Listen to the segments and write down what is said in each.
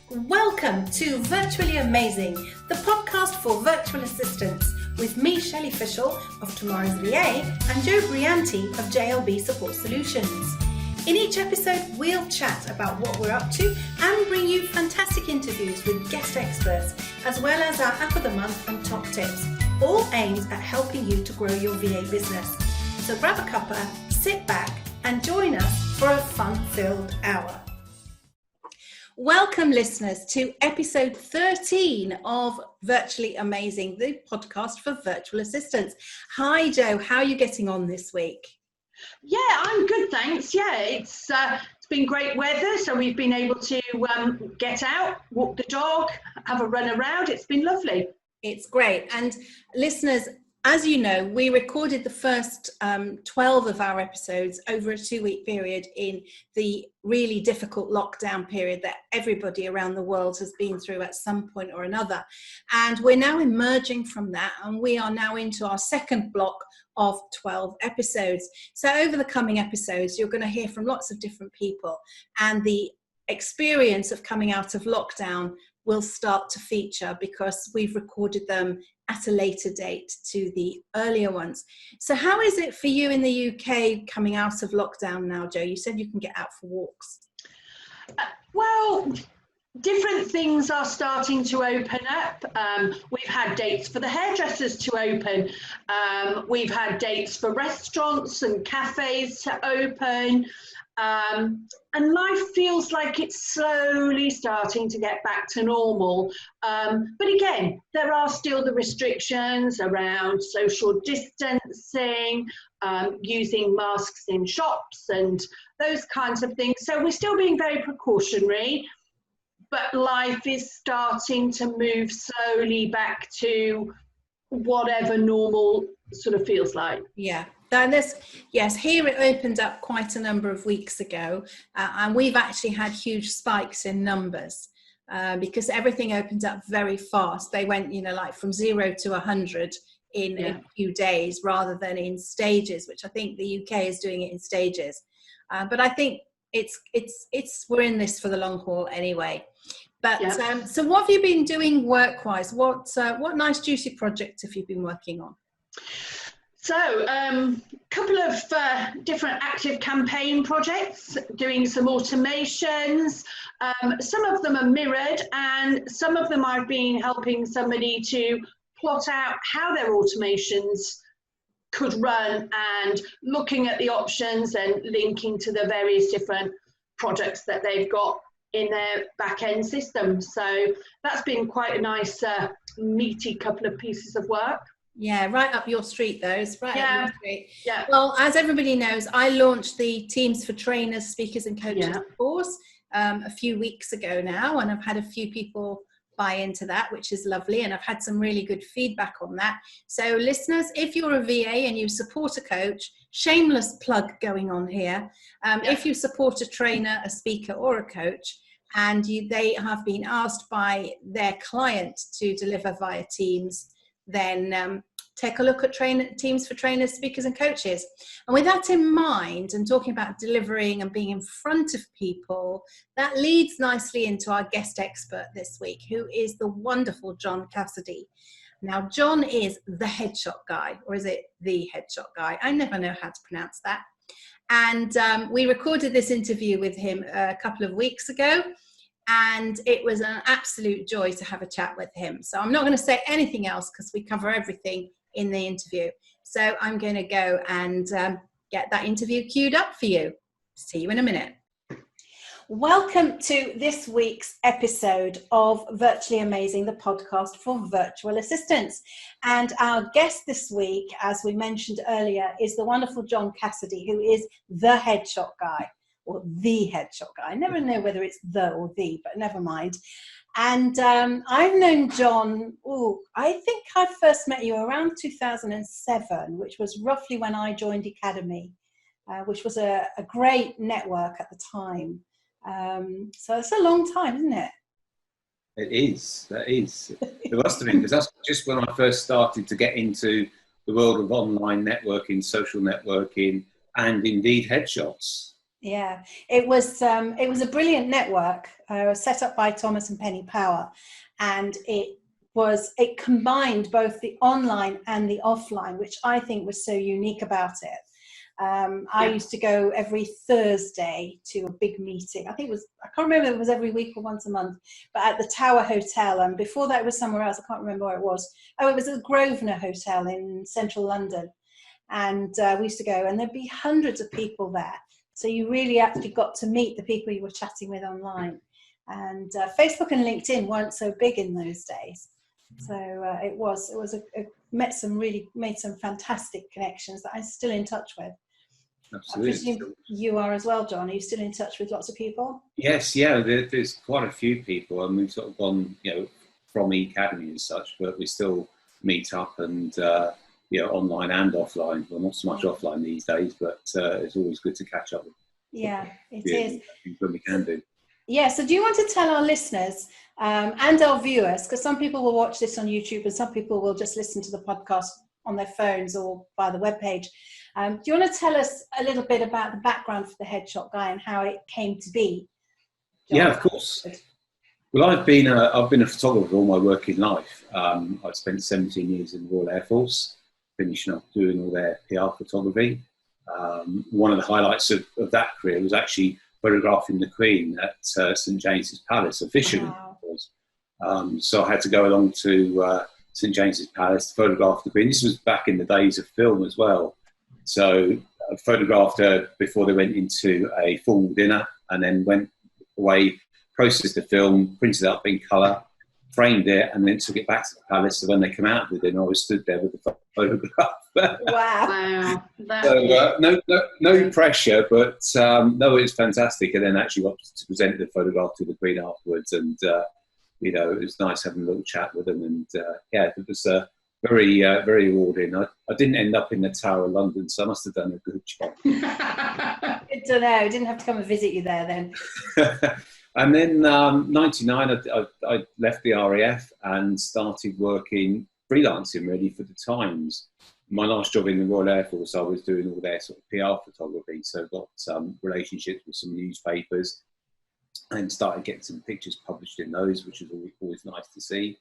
Welcome to Virtually Amazing, the podcast for virtual assistants with me, Shelley Fishel of Tomorrow's VA and Joe Brianti of JLB Support Solutions. In each episode, we'll chat about what we're up to and bring you fantastic interviews with guest experts, as well as our App of the Month and top tips, all aimed at helping you to grow your VA business. So grab a cuppa, sit back and join us for a fun-filled hour. Welcome, listeners, to episode 13 of Virtually Amazing, the podcast for virtual assistants. Hi, Joe. How are you getting on this week? Yeah, I'm good, thanks. Yeah, it's been great weather, so we've been able to get out, walk the dog, have a run around. It's been lovely. It's great. And listeners, as you know, we recorded the first 12 of our episodes over a 2-week period in the really difficult lockdown period that everybody around the world has been through at some point or another. And we're now emerging from that, and we are now into our second block of 12 episodes. So over the coming episodes, you're going to hear from lots of different people, and the experience of coming out of lockdown will start to feature because we've recorded them at a later date to the earlier ones. So how is it for you in the UK coming out of lockdown now, Joe? You said you can get out for walks. Well, different things are starting to open up. We've had dates for the hairdressers to open. We've had dates for restaurants and cafes to open. And life feels like it's slowly starting to get back to normal. But again, there are still the restrictions around social distancing, using masks in shops and those kinds of things. So we're still being very precautionary, but life is starting to move slowly back to whatever normal sort of feels like. Yeah. Yes, here it opened up quite a number of weeks ago, and we've actually had huge spikes in numbers because everything opened up very fast. They went, like from 0 to 100 in a few days rather than in stages, which I think the UK is doing it in stages. But I think we're in this for the long haul anyway. But so what have you been doing work-wise? What nice juicy project have you been working on? So, a couple of different active campaign projects, doing some automations. Some of them are mirrored, and some of them I've been helping somebody to plot out how their automations could run and looking at the options and linking to the various different products that they've got in their back-end system. So that's been quite a nice, meaty couple of pieces of work. Yeah, right up your street, those. Right up your street. Yeah. Well, as everybody knows, I launched the Teams for Trainers, Speakers and Coaches course a few weeks ago now, and I've had a few people buy into that, which is lovely, and I've had some really good feedback on that. So listeners, if you're a VA and you support a coach, shameless plug going on here, if you support a trainer, a speaker or a coach, and they have been asked by their client to deliver via Teams, then take a look at Teams for Trainers, Speakers and Coaches. And with that in mind, and talking about delivering and being in front of people, that leads nicely into our guest expert this week, who is the wonderful John Cassidy. Now, John is the headshot guy, or is it the headshot guy? I never know how to pronounce that. And we recorded this interview with him a couple of weeks ago, and it was an absolute joy to have a chat with him. So I'm not going to say anything else because we cover everything in the interview. So I'm going to go and get that interview queued up for you. See you in a minute. Welcome to this week's episode of Virtually Amazing, the podcast for virtual assistants. And our guest this week, as we mentioned earlier, is the wonderful John Cassidy, who is the headshot guy. Or the headshot guy. I never know whether it's the or the, but never mind. And I've known John, I think I first met you around 2007, which was roughly when I joined Academy, which was a great network at the time. So it's a long time, isn't it? It is, that is. It must have been, because that's just when I first started to get into the world of online networking, social networking, and indeed headshots. Yeah, it was a brilliant network set up by Thomas and Penny Power, and it combined both the online and the offline, which I think was so unique about it. I used to go every Thursday to a big meeting. I can't remember if it was every week or once a month, but at the Tower Hotel. And before that, it was somewhere else. I can't remember where it was. Oh, it was at the Grosvenor Hotel in central London. And we used to go, and there'd be hundreds of people there. So you really actually got to meet the people you were chatting with online. And Facebook and LinkedIn weren't so big in those days. So made some fantastic connections that I'm still in touch with. Absolutely. I presume you are as well, John. Are you still in touch with lots of people? Yes, yeah. There's quite a few people, and we've sort of gone, from eAcademy and such, but we still meet up and online and offline. Well, not so much offline these days, but it's always good to catch up with. Yeah, it is. When we can do. Yeah. So, do you want to tell our listeners and our viewers, because some people will watch this on YouTube and some people will just listen to the podcast on their phones or via the webpage. Do you want to tell us a little bit about the background for the Headshot Guy and how it came to be? John? Yeah, of course. Well, I've been a photographer all my working life. I spent 17 years in the Royal Air Force, finishing up doing all their PR photography. One of the highlights of that career was actually photographing the Queen at St James's Palace officially. Wow. So I had to go along to St James's Palace to photograph the Queen. This was back in the days of film as well. So I photographed her before they went into a formal dinner, and then went away, processed the film, printed it up in colour, framed it, and then took it back to the palace. So when they come out of the dinner, I was stood there with the photograph. Wow. So no pressure, but no, it was fantastic. And then actually got to present the photograph to the Queen afterwards, and it was nice having a little chat with them. And it was very very rewarding. I didn't end up in the Tower of London, so I must have done a good job. I don't know. I didn't have to come and visit you there then. And then 99, I left the RAF and started working freelancing really for the Times. My last job in the Royal Air Force, I was doing all their sort of PR photography, so got some relationships with some newspapers and started getting some pictures published in those, which was always nice to see.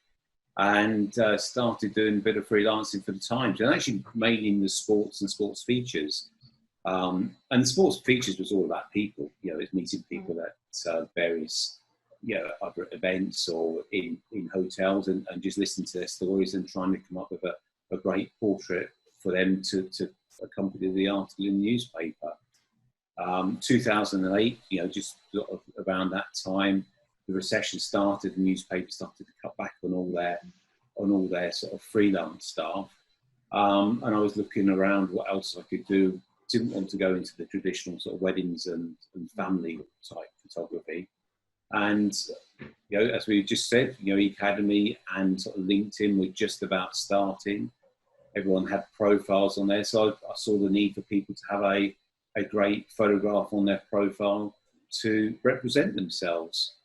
And started doing a bit of freelancing for the Times, and actually mainly in the sports and sports features. And the sports features was all about people. It was meeting people at various, other events or in hotels, and just listening to their stories and trying to come up with a great portrait for them to accompany the article in the newspaper. 2008, just sort of around that time, the recession started. The newspaper started to cut back on all their sort of freelance staff, and I was looking around what else I could do. Didn't want to go into the traditional sort of weddings and family type photography. And, as we just said, eAcademy and sort of LinkedIn were just about starting. Everyone had profiles on there. So I saw the need for people to have a great photograph on their profile to represent themselves.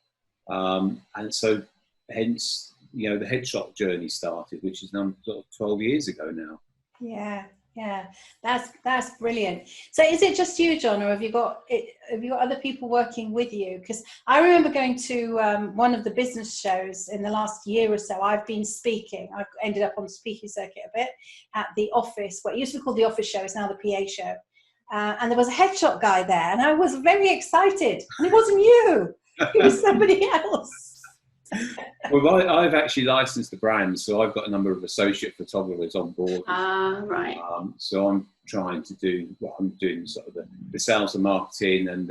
And so hence, the Headshot journey started, which is now sort of 12 years ago now. Yeah, that's brilliant. So is it just you, John, or have you got other people working with you? Because I remember going to one of the business shows in the last year or so. I've been speaking. I've ended up on the speaking circuit a bit at the office. What used to be called the office show is now the PA show. And there was a Headshot Guy there, and I was very excited. And it wasn't you; it was somebody else. Well, I've actually licensed the brand, so I've got a number of associate photographers on board. Right. So I'm trying to do what I'm doing, sort of the sales and marketing and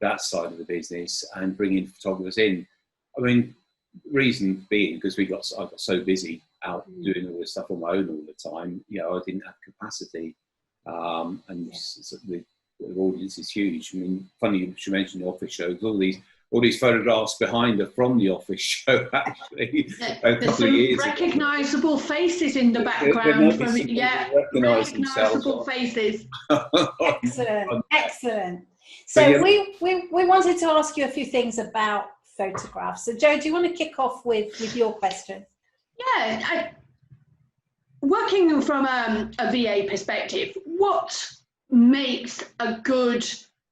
that side of the business, and bringing photographers in. I mean, reason being because I got so busy out doing all this stuff on my own all the time. I didn't have capacity, and the audience is huge. I mean, funny you should mention the office shows. All these photographs behind her from the office show, actually. There's some recognisable faces in the background. Recognisable faces. Excellent. So we wanted to ask you a few things about photographs. So Jo, do you want to kick off with your question? Yeah. Working from a VA perspective, what makes a good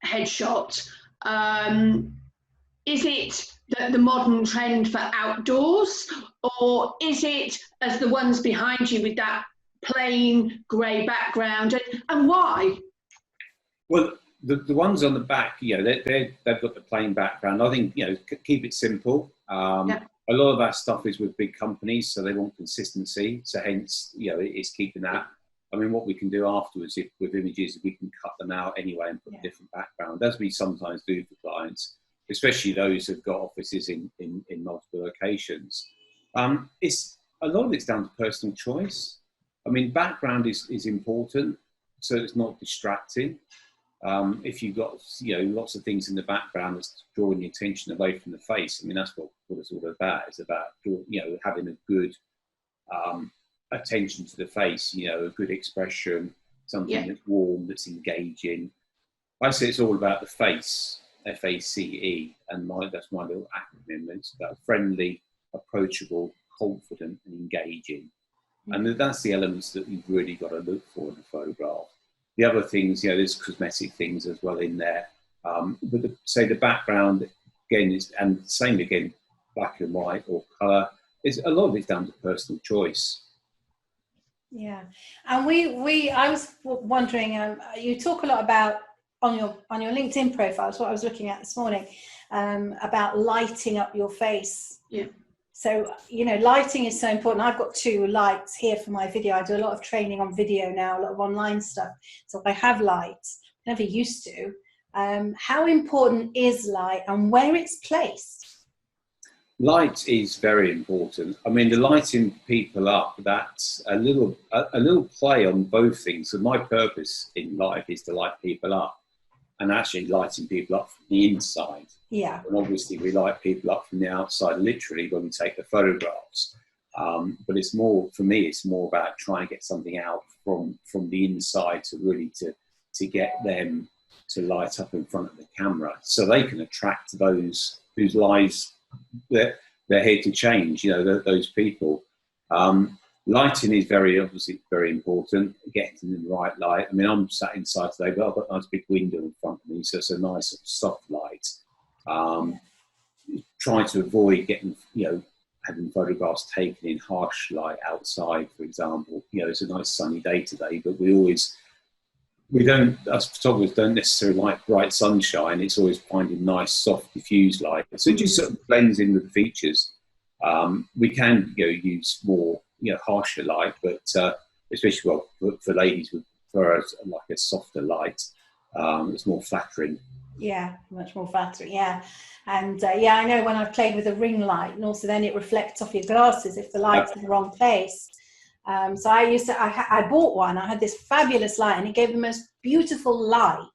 headshot? Is it the modern trend for outdoors, or is it as the ones behind you with that plain grey background, and why? Well, the ones on the back, you know, they've got the plain background. I think, you know, keep it simple. Yeah. A lot of our stuff is with big companies, so they want consistency. So hence, you know, it's keeping that. I mean, what we can do afterwards with images, we can cut them out anyway and put a different background, as we sometimes do for clients, especially those who've got offices in multiple locations. It's a lot of it's down to personal choice. I mean, background is important, so it's not distracting. If you've got, you know, lots of things in the background that's drawing your attention away from the face, I mean, that's what it's all about. It's about, you know, having a good attention to the face, you know, a good expression, something that's warm, that's engaging. I say it's all about the face, FACE, and that's my little acronym. It's about friendly, approachable, confident, and engaging. And that's the elements that you've really got to look for in a photograph. The other things, you know, there's cosmetic things as well in there. But say the background, again, is, and same again, black and white or colour, is a lot of it's down to personal choice. Yeah, and I was wondering, you talk a lot about on your LinkedIn profile. That's what I was looking at this morning, about lighting up your face. Yeah. So, you know, lighting is so important. I've got 2 lights here for my video. I do a lot of training on video now, a lot of online stuff. So I have lights, never used to. How important is light and where it's placed? Light is very important. I mean, the lighting people up, that's a little play on both things. So my purpose in life is to light people up, and actually lighting people up from the inside. Yeah. And obviously we light people up from the outside, literally, when we take the photographs. But it's more, for me, it's more about trying to get something out from the inside to really to get them to light up in front of the camera, so they can attract those whose lives they're here to change, you know, those people. Lighting is obviously very important, getting in the right light. I mean, I'm sat inside today, but I've got a nice big window in front of me, so it's a nice soft light. Trying to avoid getting, you know, having photographs taken in harsh light outside, for example. You know, it's a nice sunny day today, but us photographers don't necessarily like bright sunshine. It's always finding nice, soft, diffused light. So it just sort of blends in with the features. We can, you know, use more, you know, harsher light, but especially for ladies would prefer like a softer light. It's more flattering. Yeah, much more flattering. Yeah, and yeah, I know when I've played with a ring light, and also then it reflects off your glasses if the light's in the wrong place. So I bought one. I had this fabulous light, and it gave the most beautiful light.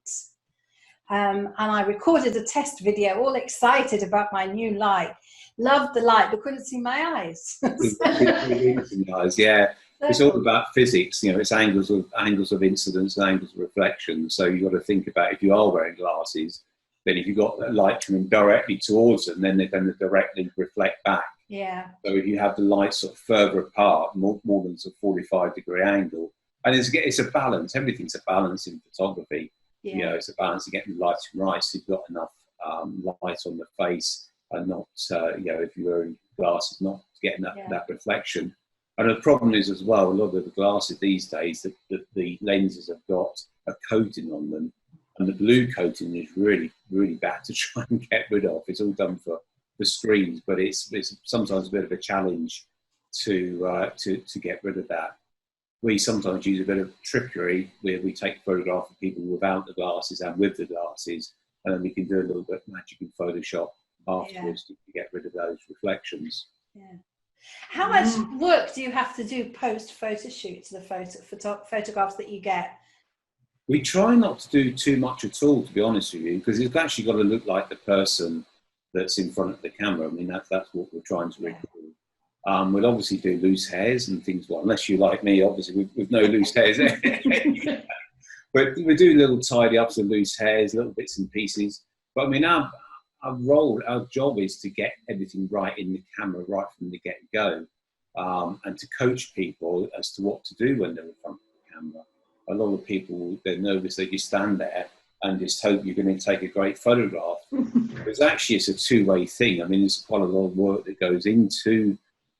And I recorded a test video, all excited about my new light. Loved the light, but couldn't see my eyes. Yeah, it's all about physics. You know, it's angles of incidence and angles of reflection. So you've got to think about, if you are wearing glasses, then if you've got that light coming directly towards them, then they're going to directly reflect back. Yeah. So if you have the light sort of further apart, more than a 45-degree angle, and it's a balance. Everything's a balance in photography. Yeah. You know, it's a balance of getting the lighting right, so you've got enough light on the face, and not, you know, if you're wearing glasses, not getting that reflection. And the problem is as well, a lot of the glasses these days, the lenses have got a coating on them, and the blue coating is really, really bad to try and get rid of. It's all done for screens, but it's sometimes a bit of a challenge to get rid of that. We sometimes use a bit of trickery where we take a photograph of people without the glasses and with the glasses, and then we can do a little bit of magic in Photoshop afterwards to get rid of those reflections. Yeah. How much work do you have to do post photo shoot to the photographs that you get? We try not to do too much at all, to be honest with you, because it's actually got to look like the person that's in front of the camera. I mean, that's what we're trying to record. We'll obviously do loose hairs and things like, unless you're like me, obviously, with no loose hairs. But we do little tidy ups of loose hairs, little bits and pieces. But I mean, our job is to get everything right in the camera right from the get-go, and to coach people as to what to do when they're in front of the camera. A lot of people, they're nervous, they just stand there and just hope you're going to take a great photograph. Because actually it's a two-way thing. I mean, there's quite a lot of work that goes into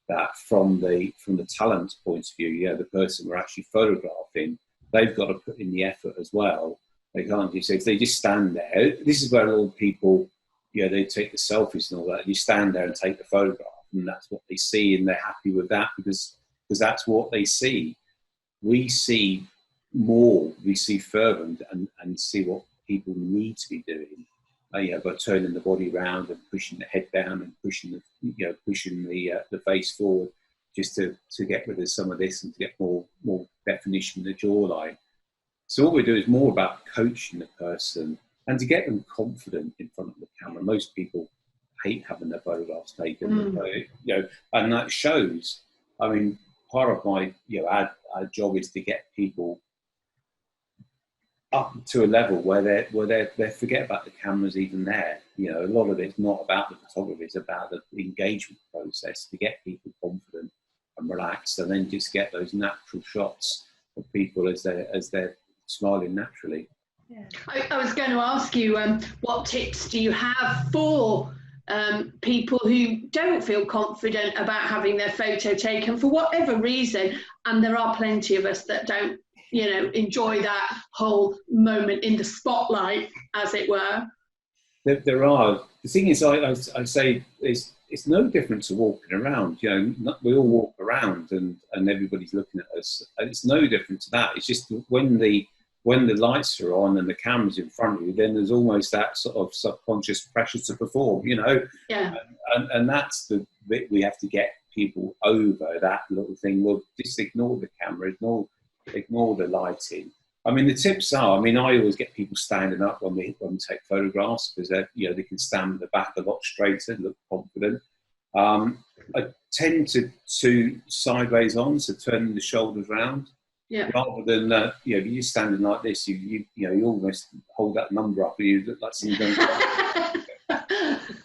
that from the talent's point of view. Yeah, the person we're actually photographing, they've got to put in the effort as well. They can't just, if they just stand there, this is where a lot of people, you know, they take the selfies and all that, and you stand there and take the photograph, and that's what they see, and they're happy with that because that's what they see. We see more, we see further and see what people need to be doing, you know, by turning the body around and pushing the head down and pushing the face forward, just to get rid of some of this and to get more definition in the jawline. So what we do is more about coaching the person and to get them confident in front of the camera. Most people hate having their photographs taken, you know, and that shows. I mean, part of my, you know, our job is to get people up to a level where they forget about the cameras even there. You know, a lot of it's not about the photography; it's about the engagement process to get people confident and relaxed, and then just get those natural shots of people as they're smiling naturally. Yeah. I was going to ask you, what tips do you have for people who don't feel confident about having their photo taken for whatever reason? And there are plenty of us that don't, you know, enjoy that whole moment in the spotlight, as it were. There are. The thing is, I say it's no different to walking around. You know, we all walk around and everybody's looking at us. And it's no different to that. It's just when the lights are on and the camera's in front of you, then there's almost that sort of subconscious pressure to perform, you know. Yeah. And that's the bit we have to get people over, that little thing. Well, just ignore the camera, ignore the lighting. I mean, the tips are, I mean, I always get people standing up when we take photographs because they can stand at the back a lot straighter, look confident. I tend to sideways on, so turning the shoulders round. Yeah. Rather than you know, if you're standing like this, you almost hold that number up and you look like something.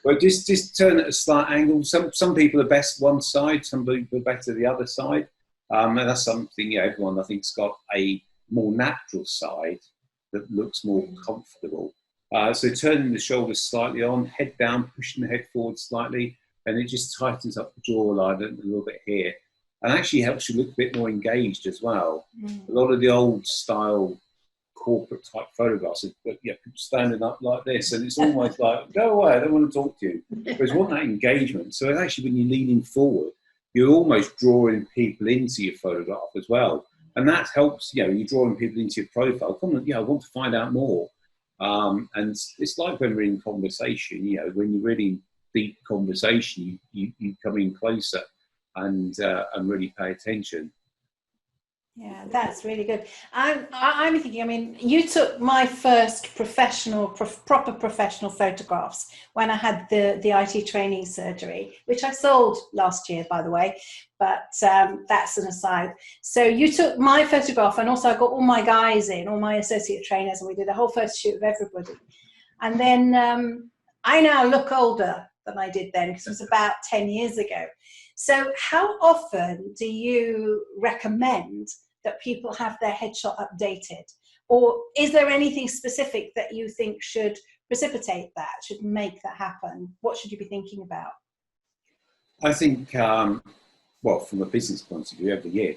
Well, just turn at a slight angle. Some people are best one side, some people are better the other side. And that's something, you know, everyone I think's got a more natural side that looks more comfortable. So turning the shoulders slightly on, head down, pushing the head forward slightly, and it just tightens up the jawline a little bit here. And actually helps you look a bit more engaged as well. A lot of the old style corporate type photographs are standing up like this, and it's almost like, go away, I don't want to talk to you. Whereas you want that engagement. So actually when you're leaning forward, you're almost drawing people into your photograph as well. And that helps, you know, you're drawing people into your profile. Come on, I want to find out more. And it's like when we're in conversation, you know, when you're really in deep conversation, you come in closer and really pay attention. Yeah, that's really good. I'm thinking, I mean, you took my first proper professional photographs when I had the IT training surgery, which I sold last year, by the way, but that's an aside. So you took my photograph, and also I got all my guys in, all my associate trainers, and we did a whole photo shoot of everybody. And then I now look older than I did then, because it was about 10 years ago. So how often do you recommend that people have their headshot updated? Or is there anything specific that you think should precipitate that, should make that happen? What should you be thinking about? I think, well, from a business point of view, every year.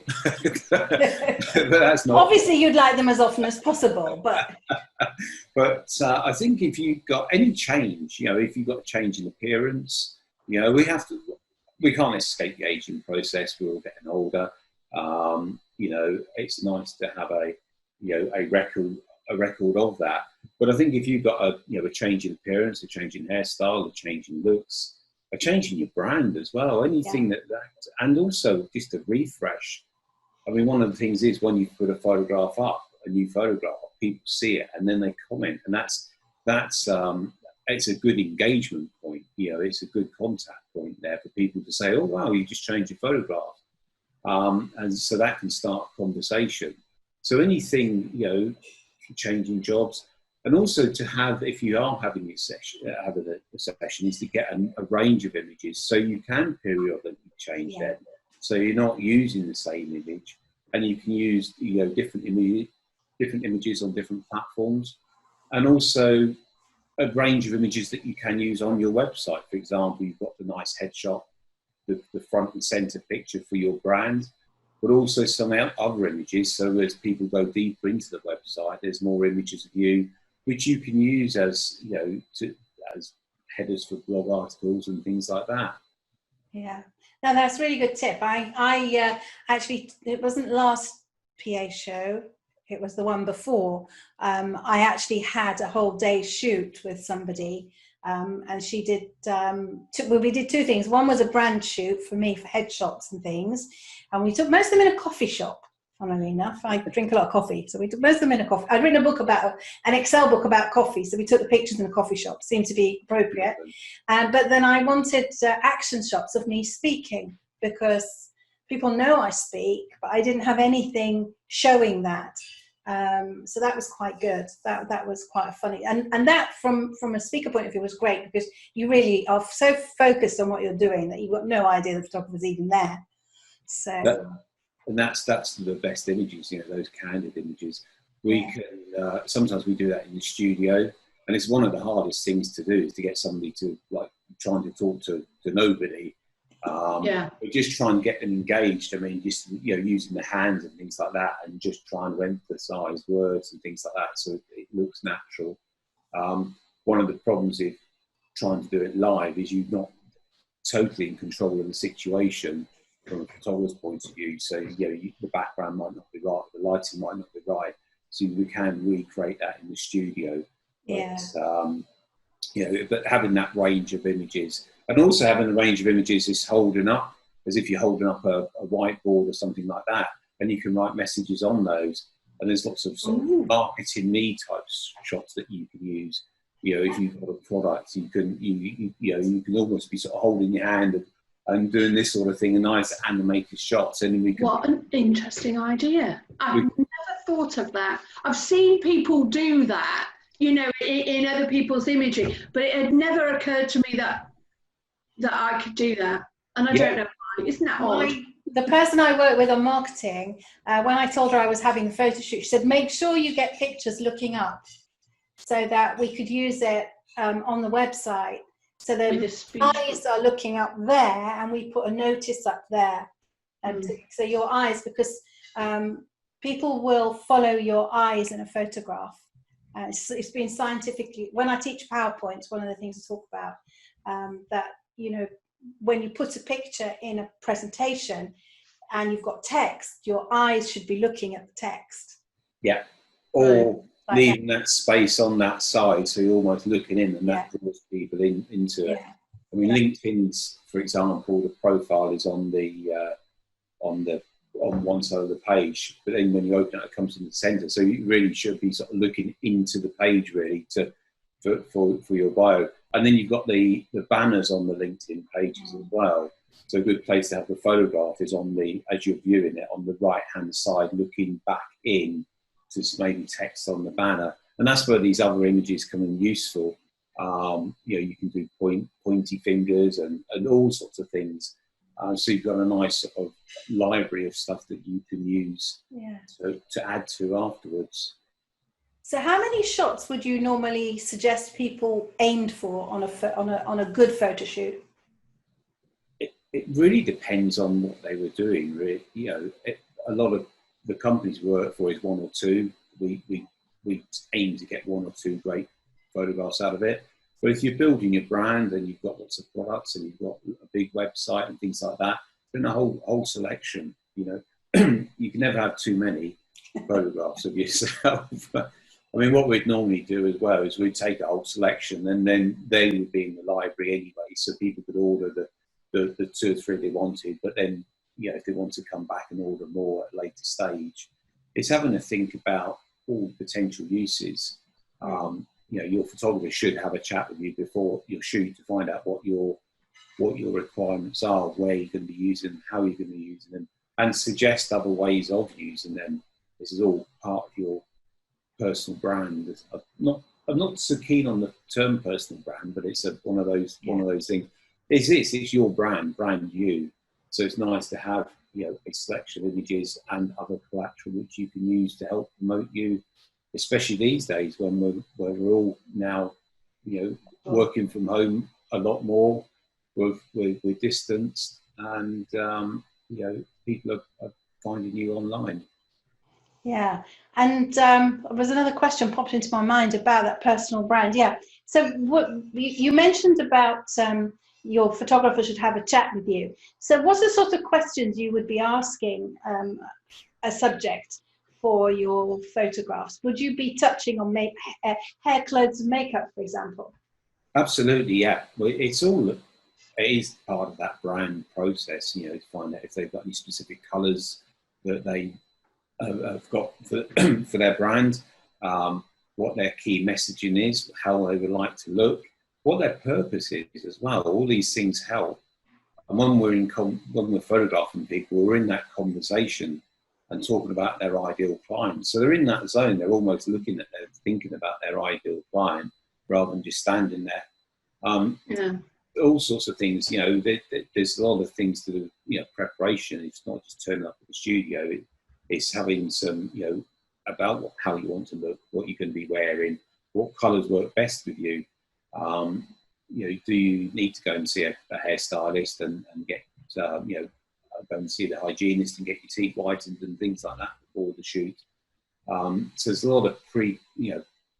But that's not... Obviously, you'd like them as often as possible, but... But I think if you've got any change, you know, if you've got a change in appearance, you know, we can't escape the aging process. We're all getting older. You know, it's nice to have a record of that. But I think if you've got a change in appearance, a change in hairstyle, a change in looks, a change in your brand as well, anything that, and also just a refresh. I mean, one of the things is when you put a photograph up, a new photograph, people see it and then they comment, and that's it's a good engagement point. You know, it's a good contact point there for people to say, oh wow, you just changed your photograph. And so that can start a conversation. So anything, you know, changing jobs, and also to have, if you are having a session, is to get a range of images so you can periodically change them. So you're not using the same image, and you can use, you know, different images on different platforms. and also a range of images that you can use on your website. For example, you've got the nice headshot, the front and center picture for your brand, but also some other images. So as people go deeper into the website, there's more images of you, which you can use as, as headers for blog articles and things like that. Yeah, no, that's a really good tip. I actually, it wasn't last PA show, it was the one before. I actually had a whole day shoot with somebody, and she did, we did two things. One was a brand shoot for me for headshots and things, and we took most of them in a coffee shop. Funnily enough, I drink a lot of coffee, so we took most of them in a coffee. I'd written a book about, an Excel book about coffee, so we took the pictures in a coffee shop. Seemed to be appropriate. But then I wanted action shots of me speaking, because people know I speak, but I didn't have anything showing that. So that was quite good. That was quite funny, and that from a speaker point of view was great, because you really are so focused on what you're doing that you've got no idea the photographer's even there. So. And that's the best images, those candid images. We can sometimes we do that in the studio, and it's one of the hardest things to do, is to get somebody to, like, trying to talk to nobody. We just try and get them engaged. I mean, just using the hands and things like that, and just trying to emphasize words and things like that, so it looks natural. One of the problems with trying to do it live is you're not totally in control of the situation from a photographer's point of view. So the background might not be right, the lighting might not be right, so we can recreate that in the studio. But having that range of images, and also having a range of images is holding up, as if you're holding up a whiteboard or something like that, and you can write messages on those. And there's lots of sort of marketing me type shots that you can use. If you've got a product, you can almost be sort of holding your hand and doing this sort of thing, a nice animated shots. And we can. What an interesting idea! I've never thought of that. I've seen people do that, in other people's imagery, but it had never occurred to me that I could do that. And I don't know why. Isn't that odd? The person I work with on marketing, when I told her I was having a photo shoot, she said, make sure you get pictures looking up, so that we could use it on the website. So the eyes are looking up there, and we put a notice up there. And so your eyes, because people will follow your eyes in a photograph. It's been scientifically, when I teach PowerPoint, one of the things I talk about, that, when you put a picture in a presentation and you've got text, your eyes should be looking at the text. Yeah. Or leaving that space on that side, so you're almost looking in, and that draws people into it. I mean, LinkedIn's, for example, the profile is on one side of the page, but then when you open it comes in the center. So you really should be sort of looking into the page, really, for your bio. And then you've got the banners on the LinkedIn pages as well. So a good place to have the photograph is as you're viewing it, on the right hand side, looking back in to maybe text on the banner. And that's where these other images come in useful. You can do pointy fingers and all sorts of things. So you've got a nice sort of library of stuff that you can use to add to afterwards. So how many shots would you normally suggest people aimed for on a good photo shoot? It really depends on what they were doing. Really, a lot of the companies we work for is one or two. We aim to get one or two great photographs out of it. But if you're building your brand and you've got lots of products and you've got a big website and things like that, then a whole selection. You can never have too many photographs of yourself. I mean, what we'd normally do as well is we'd take a whole selection, and then they would be in the library anyway, so people could order the 2 or 3 they wanted. But then, if they want to come back and order more at a later stage, it's having to think about all potential uses. Your photographer should have a chat with you before your shoot to find out what your requirements are, where you're going to be using them, how you're going to be using them, and suggest other ways of using them. This is all part of your personal brand. I'm not so keen on the term personal brand, but it's one of those things. It's your brand you. So it's nice to have a selection of images and other collateral which you can use to help promote you especially these days when we're all now, working from home a lot more. We're distanced, and people are finding you online. Yeah, and there was another question popped into my mind about that personal brand. Yeah, so what you mentioned about your photographer should have a chat with you. So what's the sort of questions you would be asking a subject for your photographs? Would you be touching on hair, clothes, and makeup, for example? Absolutely, yeah. Well, it is part of that brand process, to find out if they've got any specific colours that they have got for their brand, what their key messaging is, how they would like to look, what their purpose is as well. All these things help. And when we're photographing people, we're in that conversation and talking about their ideal client. So they're in that zone. They're almost thinking about their ideal client rather than just standing there. All sorts of things. There's a lot of things to do. Preparation. It's not just turning up at the studio. It's having some, about how you want to look, what you're going to be wearing, what colours work best with you. Do you need to go and see a hairstylist and get, go and see the hygienist and get your teeth whitened and things like that before the shoot. So there's a lot of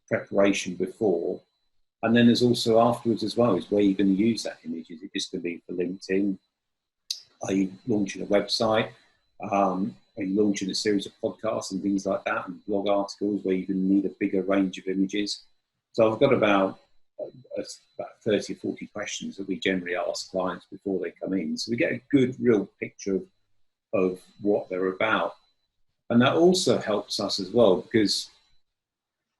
preparation before. And then there's also afterwards as well, is where you're going to use that image. Is it just going to be for LinkedIn? Are you launching a website? Are you launching a series of podcasts and things like that, and blog articles where you're going to need a bigger range of images? So I've got about 30 or 40 questions that we generally ask clients before they come in. So we get a good, real picture of what they're about. And that also helps us as well, because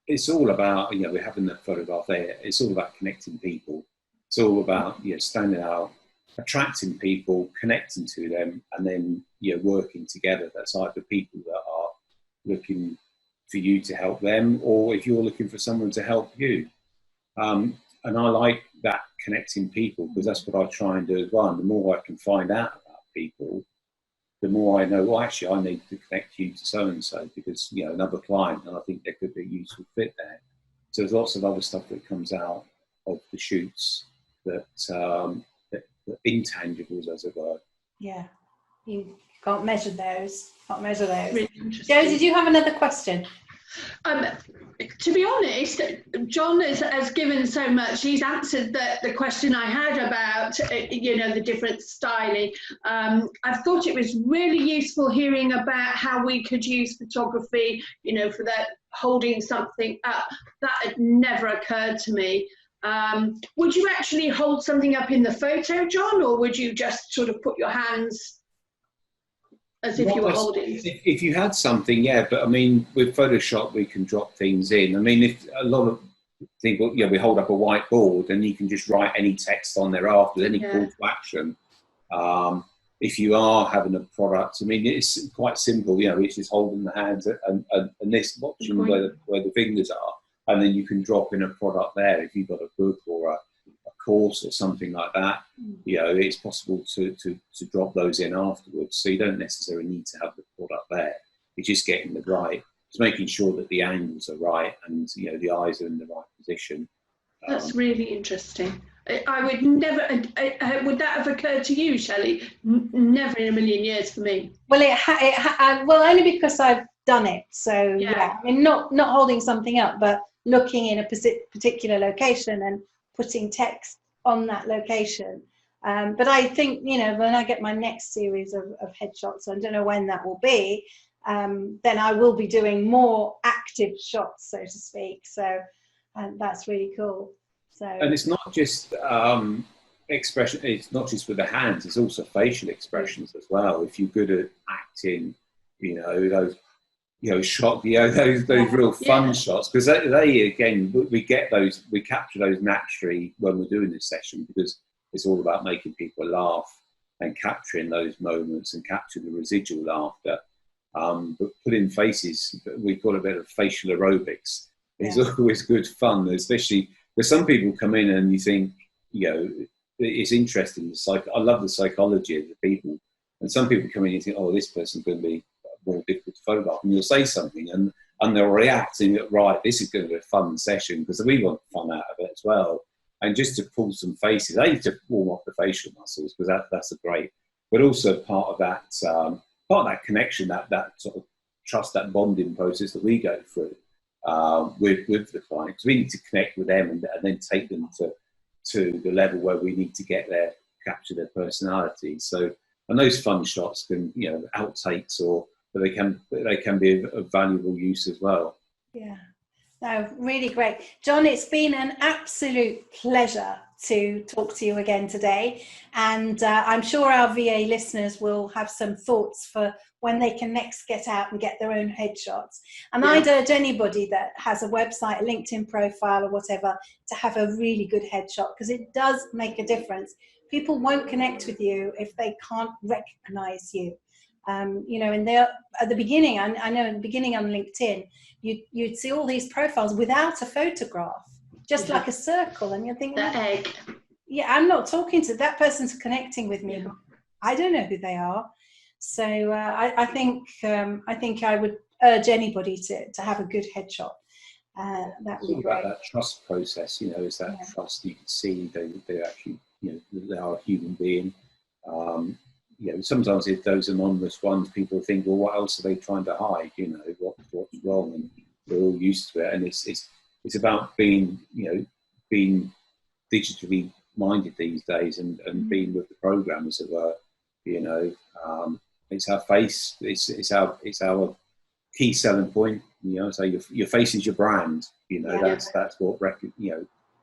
it's all about, we're having the photograph there. It's all about connecting people. It's all about, standing out, attracting people, connecting to them, and then, working together. That's either people that are looking for you to help them, or if you're looking for someone to help you. And I like that, connecting people, because that's what I try and do as well. And the more I can find out about people, the more I know, well, actually, I need to connect you to so-and-so because, another client, and I think there could be a useful fit there. So there's lots of other stuff that comes out of the shoots that intangibles, as it were. Yeah, you can't measure those. Really Joe, did you have another question? To be honest, John has given so much. He's answered the question I had about, the different styling. I thought it was really useful hearing about how we could use photography, for that holding something up. That had never occurred to me. Would you actually hold something up in the photo, John, or would you just sort of put your hands as if you were holding? If you had something, yeah, but I mean, with Photoshop, we can drop things in. I mean, if a lot of people, we hold up a whiteboard and you can just write any text on there after, any call to action. If you are having a product, I mean, it's quite simple, it's just holding the hands and this, watching where the fingers are, and then you can drop in a product there. If you've got a book or a course or something like that, it's possible to drop those in afterwards. So you don't necessarily need to have the product there. You're just getting the right, just making sure that the angles are right and the eyes are in the right position. That's really interesting. I would never. Would that have occurred to you, Shelley? Never in a million years for me. Well, well, only because I've done it. So yeah, I mean, not holding something up, but looking in a particular location and putting text on that location. But I think, when I get my next series of headshots, I don't know when that will be, then I will be doing more active shots, so to speak. So that's really cool. So, and it's not just expression, it's not just with the hands, it's also facial expressions as well. If you're good at acting, those shot, those real fun shots, because they again, we capture those naturally when we're doing this session, because it's all about making people laugh and capturing those moments and capturing the residual laughter. But putting faces, we call it a bit of facial aerobics. It's always good fun, especially because some people come in and you think, it's interesting. I love the psychology of the people, and some people come in and you think, oh, this person's going to be more difficult to photograph, and you'll say something, and and they'll react and go, right, this is going to be a fun session because we want fun out of it as well. And just to pull some faces, to warm up the facial muscles, because that's a great, but also part of that connection, that sort of trust, that bonding process that we go through with the client, because we need to connect with them and then take them to the level where we need to get there, capture their personality. So, and those fun shots can, outtakes, but they can be of valuable use as well. Yeah. No, really great. John, it's been an absolute pleasure to talk to you again today. And I'm sure our VA listeners will have some thoughts for when they can next get out and get their own headshots. And I'd urge anybody that has a website, a LinkedIn profile or whatever, to have a really good headshot, because it does make a difference. People won't connect with you if they can't recognize you. And at the beginning, I know in the beginning on LinkedIn, you'd see all these profiles without a photograph, just like a circle, and you're thinking, the egg. Yeah, I'm not talking to that person's connecting with me. Yeah. I don't know who they are. So I think I would urge anybody to have a good headshot. That would be great. About that trust process, is that trust you can see they actually, they are a human being. Sometimes if those anonymous ones, people think, well, what else are they trying to hide? What's wrong? And we're all used to it. And it's about being digitally minded these days and being with the program, as it were. It's our face. It's our key selling point. So your face is your brand. That's what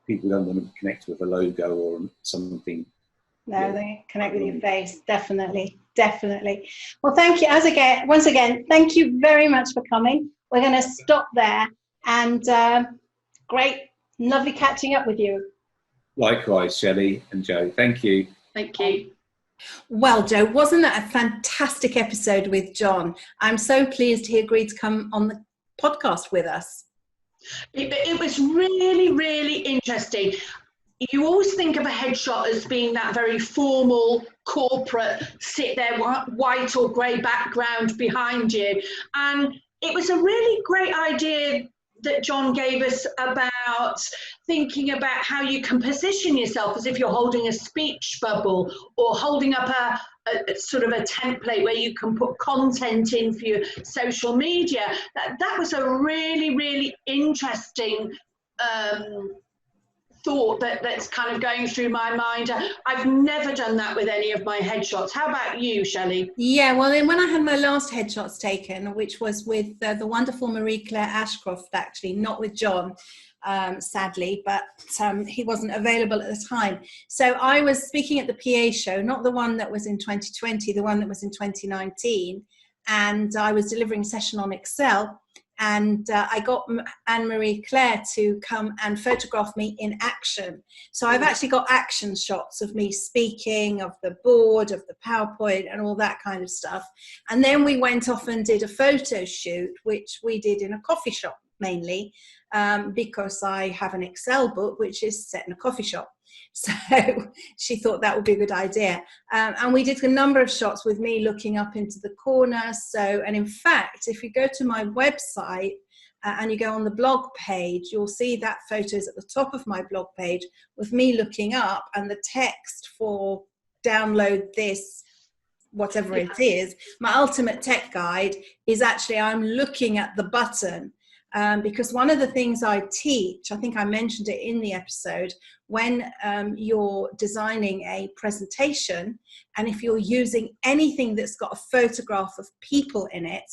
people don't want to connect with a logo or something. No, they connect with your face. Definitely. Well, thank you. Once again, thank you very much for coming. We're going to stop there. And great, lovely catching up with you. Likewise, Shelley and Joe. Thank you. Thank you. Well, Joe, wasn't that a fantastic episode with John? I'm so pleased he agreed to come on the podcast with us. It was really, really interesting. You always think of a headshot as being that very formal, corporate, sit there, white or grey background behind you. And it was a really great idea that John gave us about thinking about how you can position yourself as if you're holding a speech bubble or holding up a sort of a template where you can put content in for your social media. That was a really, really interesting thought that's kind of going through my mind. I've never done that with any of my headshots. How about you, Shelley? Yeah, well, then when I had my last headshots taken, which was with the wonderful Marie-Claire Ashcroft, actually, not with John, sadly, but he wasn't available at the time. So I was speaking at the PA show, not the one that was in 2020, the one that was in 2019, and I was delivering a session on Excel. And I got Anne-Marie Claire to come and photograph me in action. So I've actually got action shots of me speaking, of the board, of the PowerPoint, and all that kind of stuff. And then we went off and did a photo shoot, which we did in a coffee shop mainly, because I have an Excel book, which is set in a coffee shop. So she thought that would be a good idea. And we did a number of shots with me looking up into the corner. And in fact, if you go to my website and you go on the blog page, you'll see that photos at the top of my blog page with me looking up, and the text for download this, whatever it is, my ultimate tech guide is actually, I'm looking at the button. Because one of the things I teach, I think I mentioned it in the episode, when you're designing a presentation, and if you're using anything that's got a photograph of people in it,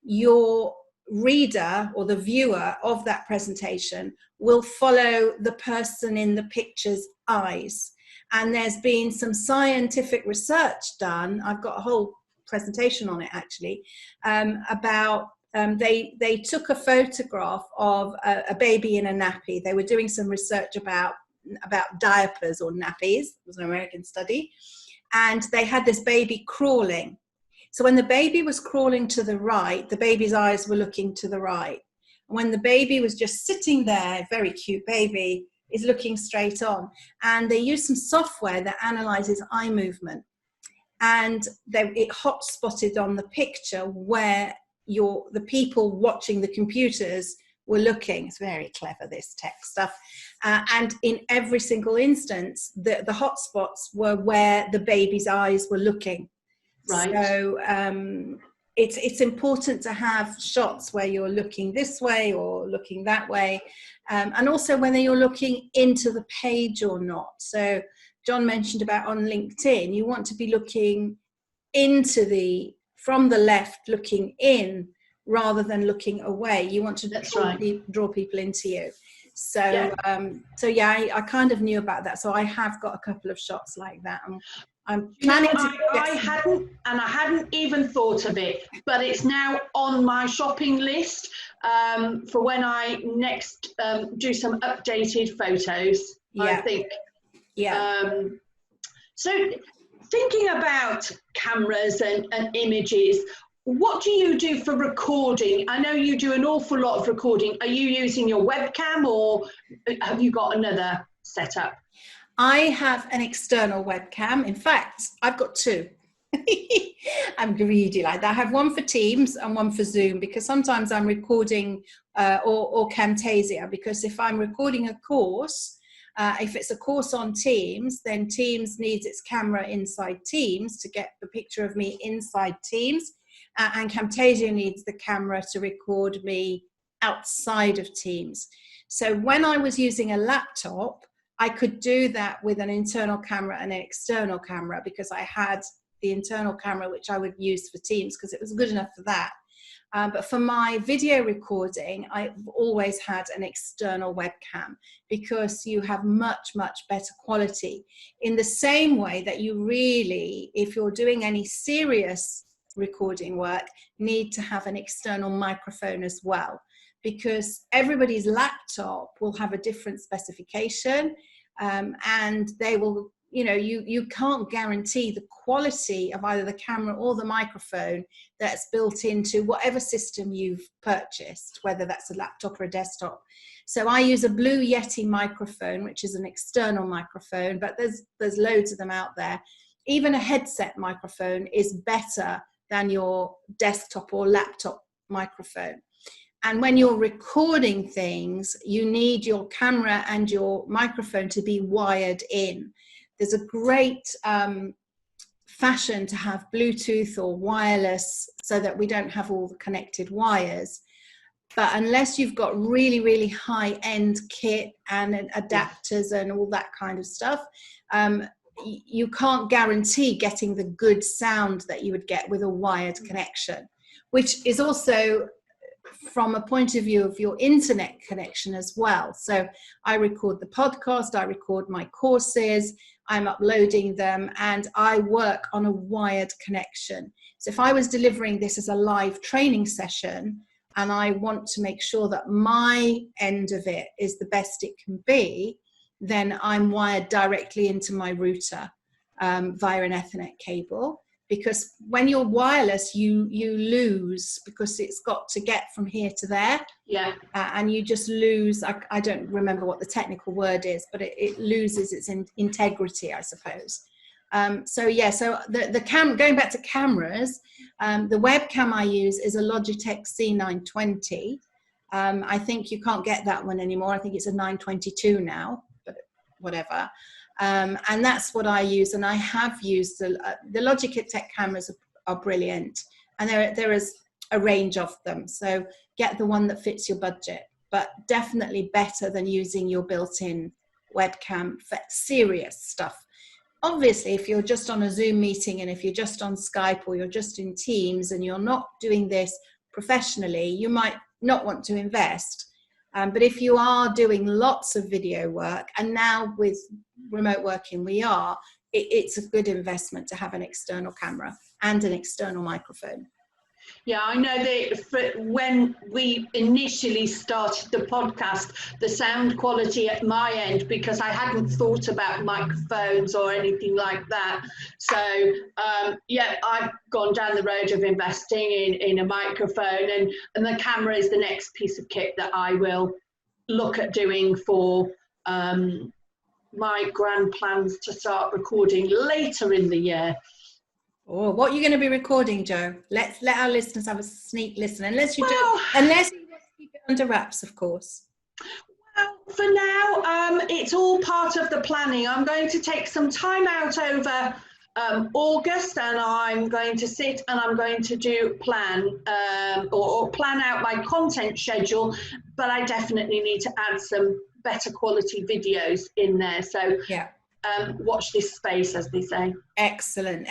your reader or the viewer of that presentation will follow the person in the picture's eyes. And there's been some scientific research done, I've got a whole presentation on it actually, about they took a photograph of a baby in a nappy. They were doing some research about diapers or nappies. It was an American study. And they had this baby crawling. So when the baby was crawling to the right, the baby's eyes were looking to the right. And when the baby was just sitting there, very cute baby, is looking straight on. And they used some software that analyzes eye movement. And it hot spotted on the picture where the people watching the computers were looking. It's very clever, this tech stuff. And in every single instance, the hotspots were where the baby's eyes were looking. Right. So it's important to have shots where you're looking this way or looking that way, and also whether you're looking into the page or not. So John mentioned about on LinkedIn, you want to be looking from the left, looking in rather than looking away. You want to draw people into you. So I kind of knew about that. So I have got a couple of shots like that. I'm planning to. I hadn't even thought of it, but it's now on my shopping list for when I next do some updated photos. Yeah. I think. Yeah. So thinking about cameras and images, what do you do for recording? I know you do an awful lot of recording. Are you using your webcam, or have you got another setup? I have an external webcam. In fact, I've got two. I'm greedy like that. I have one for Teams and one for Zoom, because sometimes I'm recording or Camtasia, because if I'm recording a course, if it's a course on Teams, then Teams needs its camera inside Teams to get the picture of me inside Teams, and Camtasia needs the camera to record me outside of Teams. So when I was using a laptop, I could do that with an internal camera and an external camera, because I had the internal camera, which I would use for Teams because it was good enough for that. But for my video recording, I've always had an external webcam, because you have much, much better quality. In the same way that you really, if you're doing any serious recording work, need to have an external microphone as well, because everybody's laptop will have a different specification, and they will, you can't guarantee the quality of either the camera or the microphone that's built into whatever system you've purchased, whether that's a laptop or a desktop. So I use a Blue Yeti microphone, which is an external microphone, but there's loads of them out there. Even a headset microphone is better than your desktop or laptop microphone. And when you're recording things, you need your camera and your microphone to be wired in. There's a great fashion to have Bluetooth or wireless, so that we don't have all the connected wires. But unless you've got really, really high-end kit and adapters and all that kind of stuff, you can't guarantee getting the good sound that you would get with a wired connection, which is also from a point of view of your internet connection as well. So I record the podcast, I record my courses, I'm uploading them, and I work on a wired connection. So if I was delivering this as a live training session, and I want to make sure that my end of it is the best it can be, then I'm wired directly into my router via an Ethernet cable. Because when you're wireless, you lose, because it's got to get from here to there. Yeah. And you just lose, I don't remember what the technical word is, but it loses its integrity, I suppose. So going back to cameras, the webcam I use is a Logitech C920. I think you can't get that one anymore. I think it's a 922 now, but whatever. And that's what I use, and I have used the Logitech cameras are brilliant, and there is a range of them, so get the one that fits your budget, but definitely better than using your built-in webcam for serious stuff. Obviously, if you're just on a Zoom meeting, and if you're just on Skype, or you're just in Teams and you're not doing this professionally, you might not want to invest. But if you are doing lots of video work, and now with remote working it's a good investment to have an external camera and an external microphone. Yeah, I know that when we initially started the podcast, the sound quality at my end, because I hadn't thought about microphones or anything like that. So, I've gone down the road of investing in a microphone, and the camera is the next piece of kit that I will look at doing for my grand plans to start recording later in the year. Oh, what are you going to be recording, Joe? Let our listeners have a sneak listen, unless you want to keep it under wraps, of course. Well, for now, it's all part of the planning. I'm going to take some time out over August, and I'm going to sit and I'm going to plan out my content schedule, but I definitely need to add some better quality videos in there. So yeah. Watch this space, as they say. Excellent.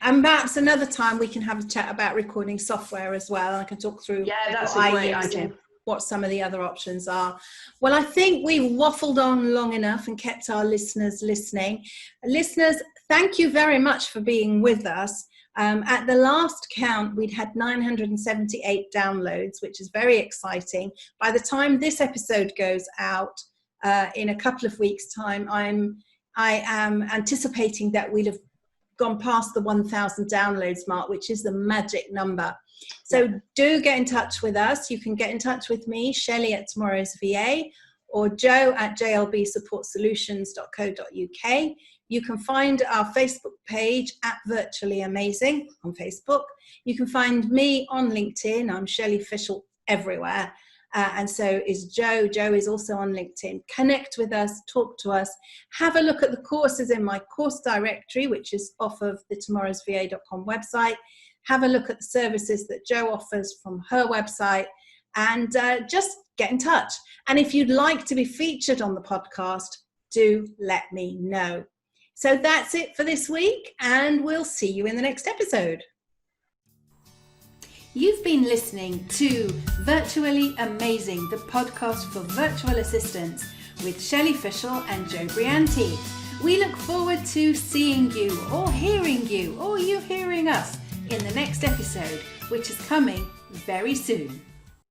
And perhaps another time we can have a chat about recording software as well. I can talk through that's a great idea. What some of the other options are. Well, I think we've waffled on long enough and kept our listeners listening. Listeners, thank you very much for being with us. At the last count, we'd had 978 downloads, which is very exciting. By the time this episode goes out in a couple of weeks' time, I am anticipating that we'll have gone past the 1,000 downloads mark, which is the magic number. So do get in touch with us. You can get in touch with me, Shelley at Tomorrow's VA, or Joe at jlbsupportsolutions.co.uk. You can find our Facebook page at Virtually Amazing on Facebook. You can find me on LinkedIn. I'm Shelley Fishel everywhere. And so is Joe. Joe is also on LinkedIn. Connect with us, talk to us, have a look at the courses in my course directory, which is off of the tomorrowsva.com website. Have a look at the services that Joe offers from her website, and just get in touch. And if you'd like to be featured on the podcast, do let me know. So that's it for this week, and we'll see you in the next episode. You've been listening to Virtually Amazing, the podcast for virtual assistants with Shelley Fishel and Joe Brianti. We look forward to seeing you or hearing you or you hearing us in the next episode, which is coming very soon.